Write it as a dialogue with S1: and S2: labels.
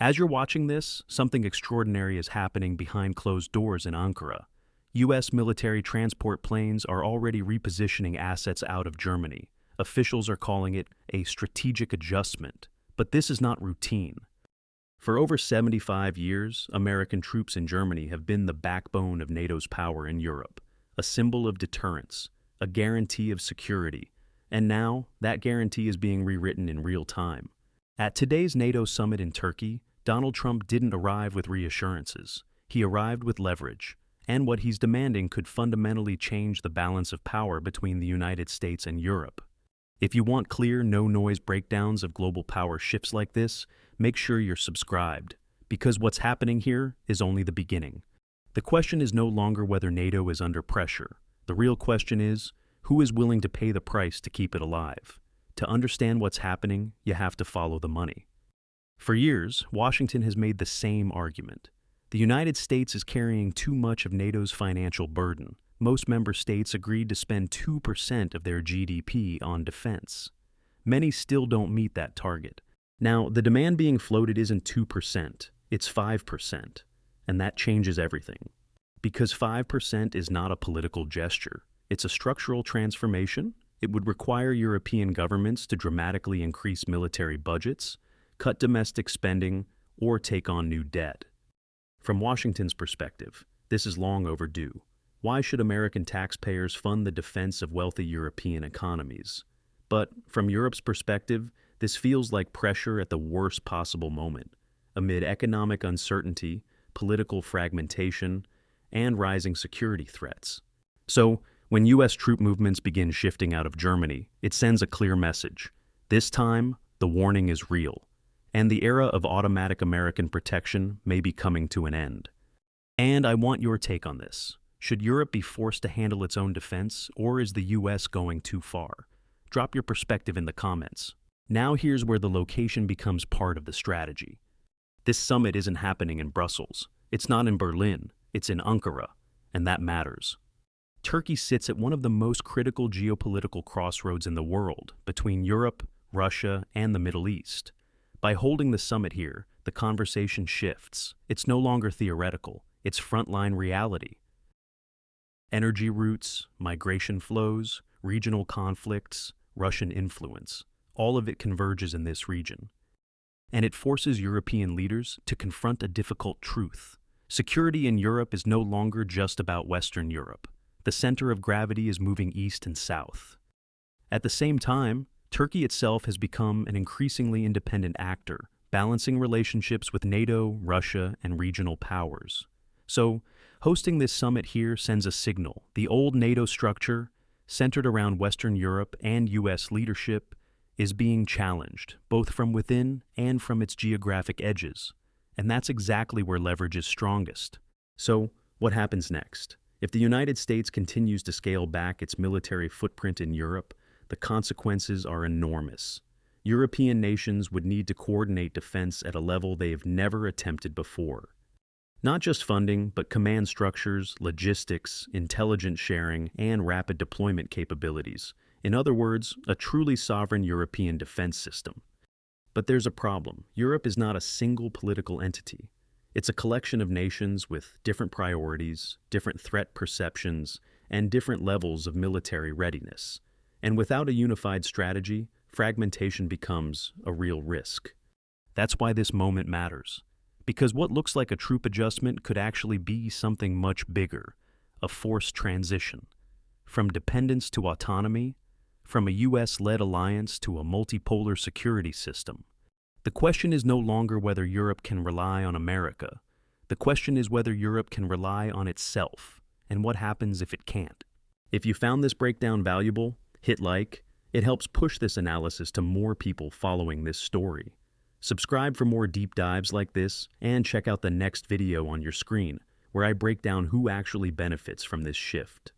S1: As you're watching this, something extraordinary is happening behind closed doors in Ankara. U.S. military transport planes are already repositioning assets out of Germany. Officials are calling it a strategic adjustment, but this is not routine. For over 75 years, American troops in Germany have been the backbone of NATO's power in Europe, a symbol of deterrence, a guarantee of security, and now that guarantee is being rewritten in real time. At today's NATO summit in Turkey, Donald Trump didn't arrive with reassurances. He arrived with leverage, and what he's demanding could fundamentally change the balance of power between the United States and Europe. If you want clear, no-noise breakdowns of global power shifts like this, make sure you're subscribed, because what's happening here is only the beginning. The question is no longer whether NATO is under pressure. The real question is, who is willing to pay the price to keep it alive? To understand what's happening, you have to follow the money. For years, Washington has made the same argument. The United States is carrying too much of NATO's financial burden. Most member states agreed to spend 2% of their GDP on defense. Many still don't meet that target. Now, the demand being floated isn't 2%, it's 5%, and that changes everything. Because 5% is not a political gesture, it's a structural transformation. It would require European governments to dramatically increase military budgets, cut domestic spending, or take on new debt. From Washington's perspective, this is long overdue. Why should American taxpayers fund the defense of wealthy European economies? But from Europe's perspective, this feels like pressure at the worst possible moment, amid economic uncertainty, political fragmentation, and rising security threats. So, when U.S. troop movements begin shifting out of Germany, it sends a clear message. This time, the warning is real, and the era of automatic American protection may be coming to an end. And I want your take on this. Should Europe be forced to handle its own defense, or is the U.S. going too far? Drop your perspective in the comments. Now here's where the location becomes part of the strategy. This summit isn't happening in Brussels. It's not in Berlin. It's in Ankara, and that matters. Turkey sits at one of the most critical geopolitical crossroads in the world, between Europe, Russia, and the Middle East. By holding the summit here, the conversation shifts. It's no longer theoretical. It's frontline reality. Energy routes, migration flows, regional conflicts, Russian influence, all of it converges in this region. And it forces European leaders to confront a difficult truth. Security in Europe is no longer just about Western Europe. The center of gravity is moving east and south. At the same time, Turkey itself has become an increasingly independent actor, balancing relationships with NATO, Russia, and regional powers. So, hosting this summit here sends a signal. The old NATO structure, centered around Western Europe and U.S. leadership, is being challenged, both from within and from its geographic edges. And that's exactly where leverage is strongest. So, what happens next? If the United States continues to scale back its military footprint in Europe, the consequences are enormous. European nations would need to coordinate defense at a level they have never attempted before. Not just funding, but command structures, logistics, intelligence sharing, and rapid deployment capabilities. In other words, a truly sovereign European defense system. But there's a problem. Europe is not a single political entity. It's a collection of nations with different priorities, different threat perceptions, and different levels of military readiness. And without a unified strategy, fragmentation becomes a real risk. That's why this moment matters. Because what looks like a troop adjustment could actually be something much bigger, a forced transition. From dependence to autonomy, from a U.S.-led alliance to a multipolar security system. The question is no longer whether Europe can rely on America. The question is whether Europe can rely on itself, and what happens if it can't. If you found this breakdown valuable, hit like. It helps push this analysis to more people following this story. Subscribe for more deep dives like this, and check out the next video on your screen, where I break down who actually benefits from this shift.